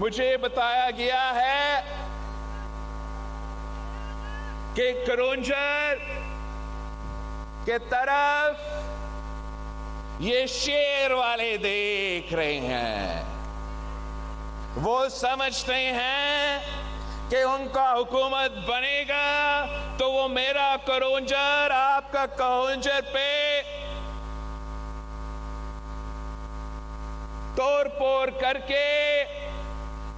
مجھے بتایا گیا ہے کہ کرونجر کے طرف یہ شیر والے دیکھ رہے ہیں. وہ سمجھتے ہیں کہ ان کا حکومت بنے گا تو وہ میرا کرونجر آپ کا کرونجر پہ توڑ پھوڑ کر کے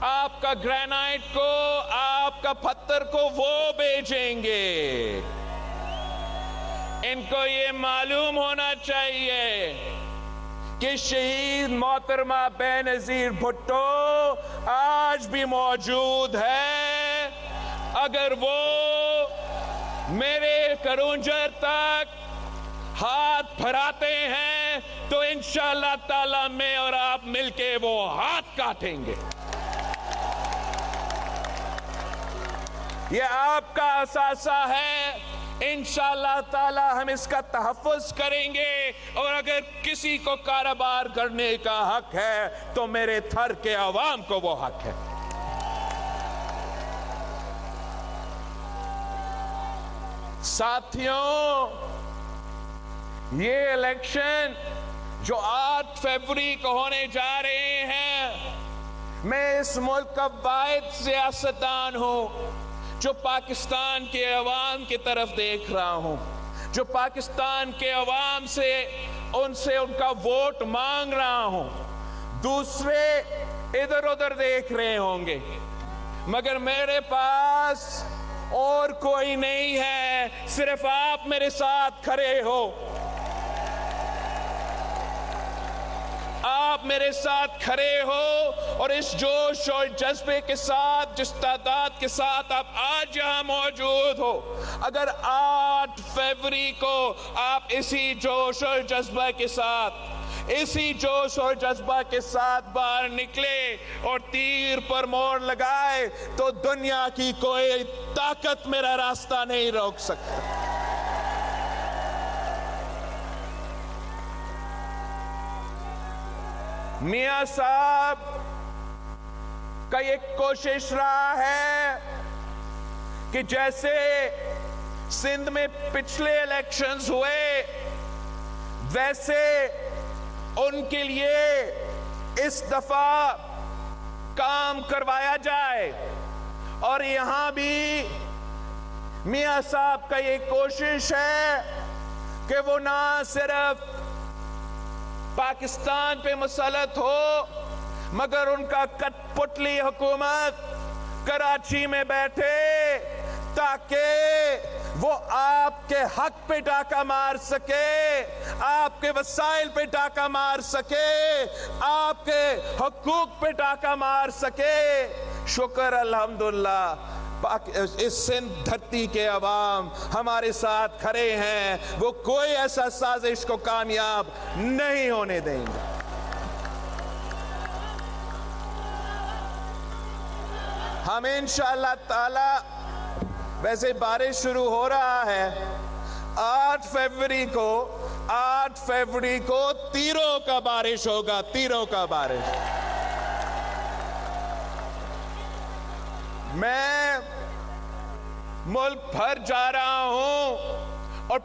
آپ کا گرینائٹ کو آپ کا پتھر کو وہ بیچیں گے. ان کو یہ معلوم ہونا چاہیے کہ شہید محترمہ بےنظیر بھٹو آج بھی موجود ہے. اگر وہ میرے کرونجر تک ہاتھ پھراتے ہیں تو انشاءاللہ تعالی میں اور آپ مل کے وہ ہاتھ کاٹیں گے. یہ آپ کا اثاثہ ہے. انشاءاللہ تعالی ہم اس کا تحفظ کریں گے. اور اگر کسی کو کاروبار کرنے کا حق ہے تو میرے تھر کے عوام کو وہ حق ہے. ساتھیوں، یہ الیکشن جو 8 فروری کو ہونے جا رہے ہیں، میں اس ملک کا واحد سیاستدان ہوں جو پاکستان کے عوام کی طرف دیکھ رہا ہوں، جو پاکستان کے عوام سے ان کا ووٹ مانگ رہا ہوں. دوسرے ادھر ادھر دیکھ رہے ہوں گے، مگر میرے پاس اور کوئی نہیں ہے، صرف آپ میرے ساتھ کھڑے ہو. آپ میرے ساتھ کھڑے ہو اور اس جوش اور جذبے کے ساتھ، جس تعداد کے ساتھ آپ آج یہاں موجود ہو، اگر 8 فروری کو آپ اسی جوش اور جذبہ کے ساتھ باہر نکلے اور تیر پر موڑ لگائے تو دنیا کی کوئی طاقت میرا راستہ نہیں روک سکتا. میاں صاحب کا یہ کوشش رہا ہے کہ جیسے سندھ میں پچھلے الیکشنز ہوئے ویسے ان کے لیے اس دفعہ کام کروایا جائے. اور یہاں بھی میاں صاحب کا یہ کوشش ہے کہ وہ نہ صرف پاکستان پہ مسلط ہو مگر ان کا کٹ پتلی حکومت کراچی میں بیٹھے تاکہ وہ آپ کے حق پہ ڈاکہ مار سکے، آپ کے وسائل پہ ڈاکہ مار سکے، آپ کے حقوق پہ ڈاکہ مار سکے. شکر الحمدللہ اس سندھ دھرتی کے عوام ہمارے ساتھ کھڑے ہیں. وہ کوئی ایسا سازش کو کامیاب نہیں ہونے دیں گے. ہم انشاءاللہ تعالی، ویسے بارش شروع ہو رہا ہے، 8 فروری کو تیروں کا بارش ہوگا، تیروں کا بارش. میں ملک بھر جا رہا ہوں اور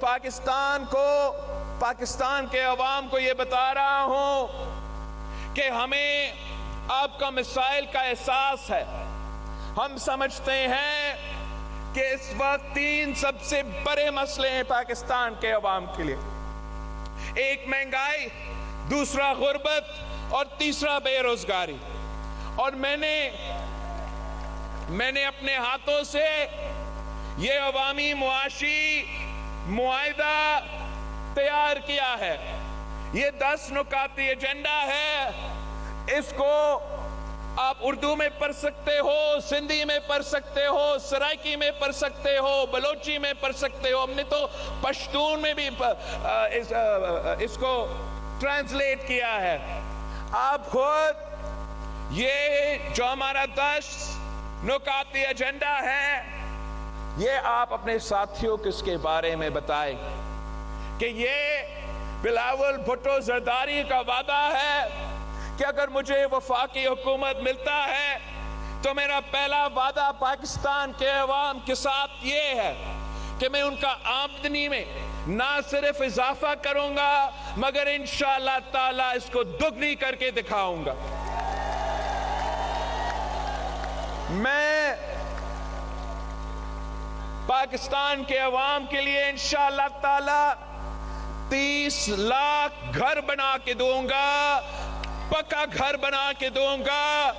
پاکستان کے عوام کو یہ بتا رہا ہوں کہ ہمیں آپ کا مسائل کا احساس ہے. ہم سمجھتے ہیں کہ اس وقت 3 سب سے بڑے مسئلے ہیں پاکستان کے عوام کے لیے. ایک مہنگائی، دوسرا غربت اور تیسرا بے روزگاری. اور میں نے اپنے ہاتھوں سے یہ عوامی معاشی معاہدہ تیار کیا ہے. یہ 10 نکاتی ایجنڈا ہے. اس کو آپ اردو میں پڑھ سکتے ہو، سندھی میں پڑھ سکتے ہو، سرائکی میں پڑھ سکتے ہو، بلوچی میں پڑھ سکتے ہو. ہم نے تو پشتون میں بھی اس کو ٹرانسلیٹ کیا ہے. آپ خود یہ جو ہمارا 10 نکاتی ایجنڈا ہے، یہ آپ اپنے ساتھیوں کو اس کے بارے میں بتائیں کہ یہ بلاول بھٹو زرداری کا وعدہ ہے کہ اگر مجھے وفاقی حکومت ملتا ہے تو میرا پہلا وعدہ پاکستان کے عوام کے ساتھ یہ ہے کہ میں ان کا آمدنی میں نہ صرف اضافہ کروں گا مگر انشاءاللہ تعالیٰ اس کو دگنی کر کے دکھاؤں گا. میں پاکستان کے عوام کے لیے انشاءاللہ تعالیٰ 30 لاکھ گھر بنا کے دوں گا, پکا گھر بنا کے دوں گا,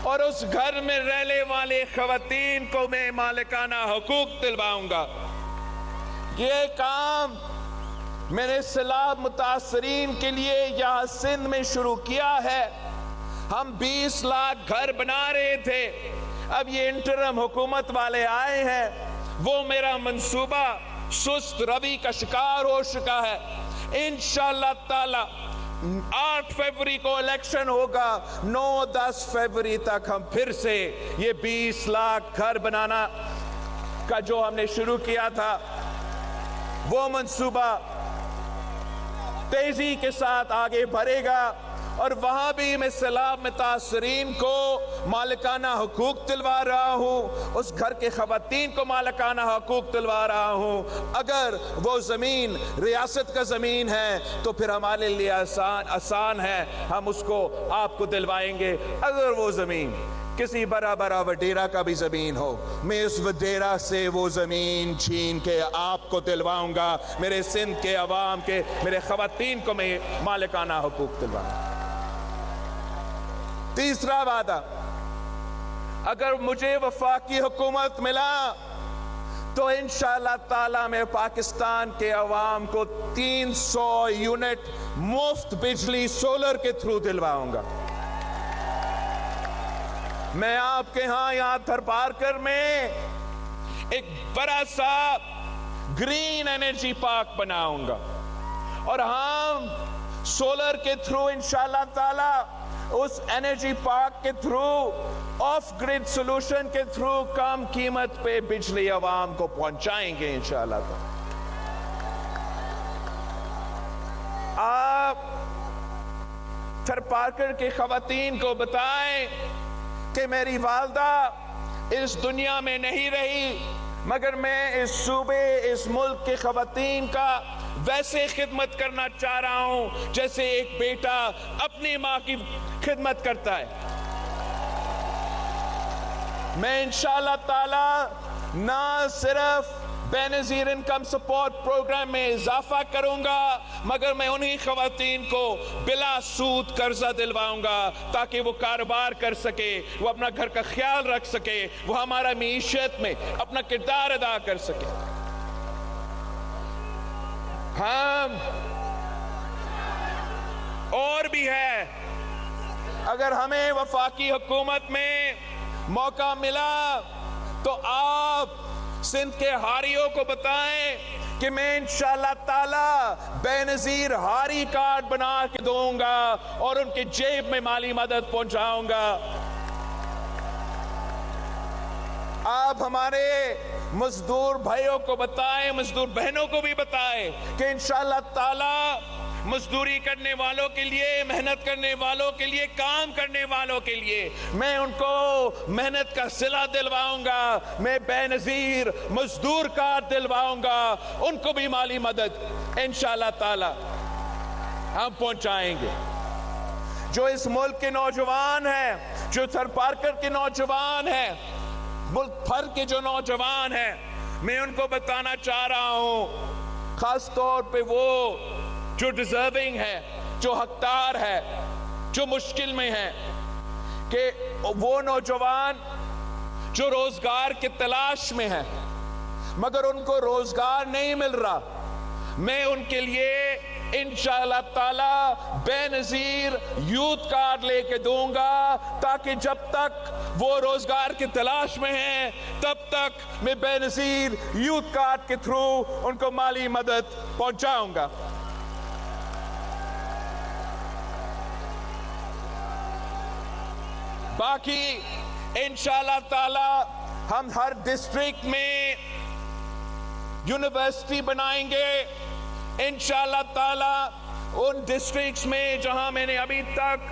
اور اس گھر میں رہنے والے خواتین کو میں مالکانہ حقوق دلواؤں گا. یہ کام میں نے سیلاب متاثرین کے لیے یہاں سندھ میں شروع کیا ہے. ہم 20 لاکھ گھر بنا رہے تھے, اب یہ انٹرم حکومت والے آئے ہیں, وہ میرا منصوبہ سست روی کا شکار ہو چکا ہے. انشاءاللہ تعالی 8 فروری کو الیکشن ہوگا, 9-10 فروری تک ہم پھر سے یہ 20 لاکھ گھر بنانا کا جو ہم نے شروع کیا تھا وہ منصوبہ تیزی کے ساتھ آگے بڑھے گا, اور وہاں بھی میں سیلاب متاثرین کو مالکانہ حقوق دلوا رہا ہوں, اس گھر کے خواتین کو مالکانہ حقوق دلوا رہا ہوں. اگر وہ زمین ریاست کا زمین ہے تو پھر ہمارے لیے آسان ہے, ہم اس کو آپ کو دلوائیں گے. اگر وہ زمین کسی بڑا وڈیرا کا بھی زمین ہو, میں اس وڈیرا سے وہ زمین چھین کے آپ کو دلواؤں گا. میرے سندھ کے عوام کے, میرے خواتین کو میں مالکانہ حقوق دلواؤں گا. تیسرا وعدہ, اگر مجھے وفاقی حکومت ملا تو انشاءاللہ تعالیٰ میں پاکستان کے عوام کو 300 یونٹ مفت بجلی سولر کے تھرو دلواؤں گا. میں آپ کے ہاں یہاں تھرپارکر میں ایک بڑا سا گرین انرجی پارک بناؤں گا, اور ہم سولر کے تھرو انشاءاللہ تعالیٰ اس انرجی پارک کے تھرو, آف گریڈ سولوشن کے تھرو کم قیمت پہ بجلی عوام کو پہنچائیں گے انشاءاللہ تعالیٰ. آپ تھرپارکر کے خواتین کو بتائیں کہ میری والدہ اس دنیا میں نہیں رہی, مگر میں اس صوبے, اس ملک کے خواتین کا ویسے خدمت کرنا چاہ رہا ہوں جیسے ایک بیٹا اپنی ماں کی خدمت کرتا ہے. میں انشاءاللہ تعالی نہ صرف بے نظیر انکم سپورٹ پروگرام میں اضافہ کروں گا مگر میں انہی خواتین کو بلا سود قرضہ دلواؤں گا تاکہ وہ کاروبار کر سکے, وہ اپنا گھر کا خیال رکھ سکے, وہ ہمارا معیشت میں اپنا کردار ادا کر سکے. ہم اور بھی ہے, اگر ہمیں وفاقی حکومت میں موقع ملا تو آپ سندھ کے ہاریوں کو بتائیں کہ میں انشاءاللہ تعالی بے نظیر ہاری کارڈ بنا کے دوں گا اور ان کے جیب میں مالی مدد پہنچاؤں گا. آپ ہمارے مزدور بھائیوں کو بتائیں, مزدور بہنوں کو بھی بتائیں کہ انشاءاللہ تعالی مزدوری کرنے والوں کے لیے, محنت کرنے والوں کے لیے, کام کرنے والوں کے لیے میں ان کو محنت کا صلہ دلواؤں گا, میں بے نظیر مزدور کارڈ دلواؤں گا, ان کو بھی مالی مدد انشاءاللہ تعالی ہم پہنچائیں گے. جو اس ملک کے نوجوان ہیں, جو تھرپارکر کے نوجوان ہیں, ملک بھر کے جو نوجوان ہیں, میں ان کو بتانا چاہ رہا ہوں, خاص طور پہ وہ جو ڈیزرونگ ہے, جو حقدار ہے, جو مشکل میں ہے, کہ وہ نوجوان جو روزگار کی تلاش میں ہیں مگر ان کو روزگار نہیں مل رہا, میں ان کے لیے انشاءاللہ تعالی بے نظیر یوتھ کارڈ لے کے دوں گا تاکہ جب تک وہ روزگار کی تلاش میں ہیں تب تک میں بے نظیر یوتھ کارڈ کے تھرو ان کو مالی مدد پہنچاؤں گا. باقی انشاءاللہ تعالی ہم ہر ڈسٹرکٹ میں یونیورسٹی بنائیں گے. انشاءاللہ تعالی ان ڈسٹرکٹس میں جہاں میں نے ابھی تک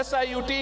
SIUT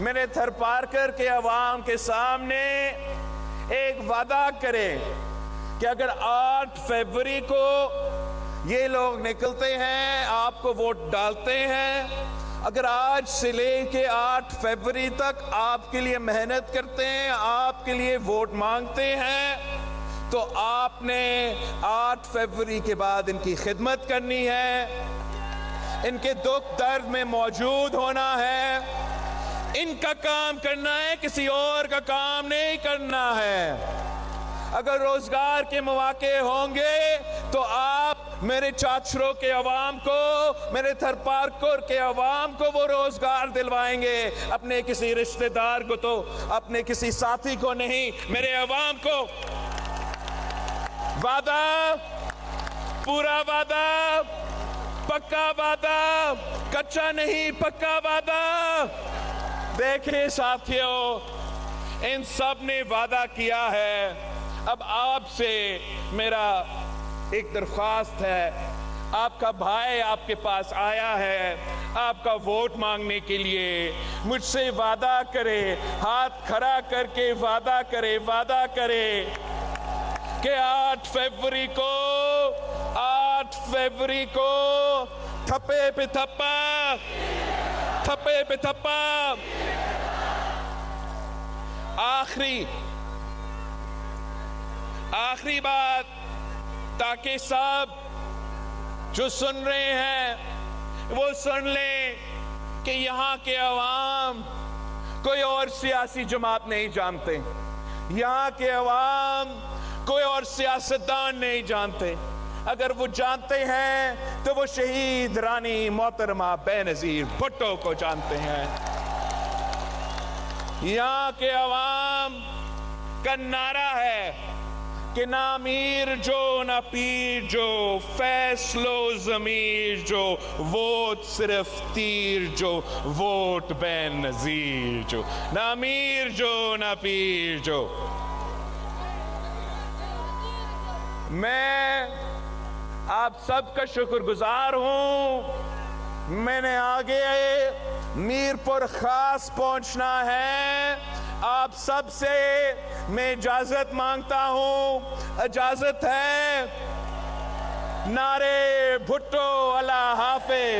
میرے تھر پارکر کے عوام کے سامنے ایک وعدہ کرے کہ اگر 8 فروری کو یہ لوگ نکلتے ہیں، آپ کو ووٹ ڈالتے ہیں، اگر آج سے لے کے 8 فروری تک آپ کے لیے محنت کرتے ہیں، آپ کے لیے ووٹ مانگتے ہیں، تو آپ نے 8 فروری کے بعد ان کی خدمت کرنی ہے، ان کے دکھ درد میں موجود ہونا ہے، ان کا کام کرنا ہے، کسی اور کا کام نہیں کرنا ہے۔ اگر روزگار کے مواقع ہوں گے تو آپ میرے چاچروں کے عوام کو، میرے تھر پارکر کے عوام کو وہ روزگار دلوائیں گے، اپنے کسی رشتہ دار کو تو اپنے کسی ساتھی کو نہیں، میرے عوام کو۔ وعدہ، پورا وعدہ، پکا وعدہ، کچا نہیں، پکا وعدہ۔ دیکھیں ساتھیوں، ان سب نے وعدہ کیا ہے۔ اب آپ سے میرا ایک درخواست ہے، آپ کا بھائی آپ کے پاس آیا ہے آپ کا ووٹ مانگنے کے لیے، مجھ سے وعدہ کرے، ہاتھ کھڑا کر کے وعدہ کرے کہ 8 فروری کو تھپے پہ تھپا آخری بات، تاکہ سب جو سن رہے ہیں وہ سن لیں کہ یہاں کے عوام کوئی اور سیاسی جماعت نہیں جانتے، یہاں کے عوام کوئی اور سیاستدان نہیں جانتے، اگر وہ جانتے ہیں تو وہ شہید رانی محترمہ بے نظیر بھٹو کو جانتے ہیں۔ یہاں کے عوام کا نعرہ ہے کہ نہ امیر جو نہ پیر جو، فیصلو ضمیر جو، ووٹ صرف تیر جو، ووٹ بے نظیر جو، نہ امیر جو نہ پیر جو۔ میں آپ سب کا شکر گزار ہوں، میں نے آگے میر پور خاص پہنچنا ہے، آپ سب سے میں اجازت مانگتا ہوں، اجازت ہے۔ نعرے بھٹو اللہ حافظ۔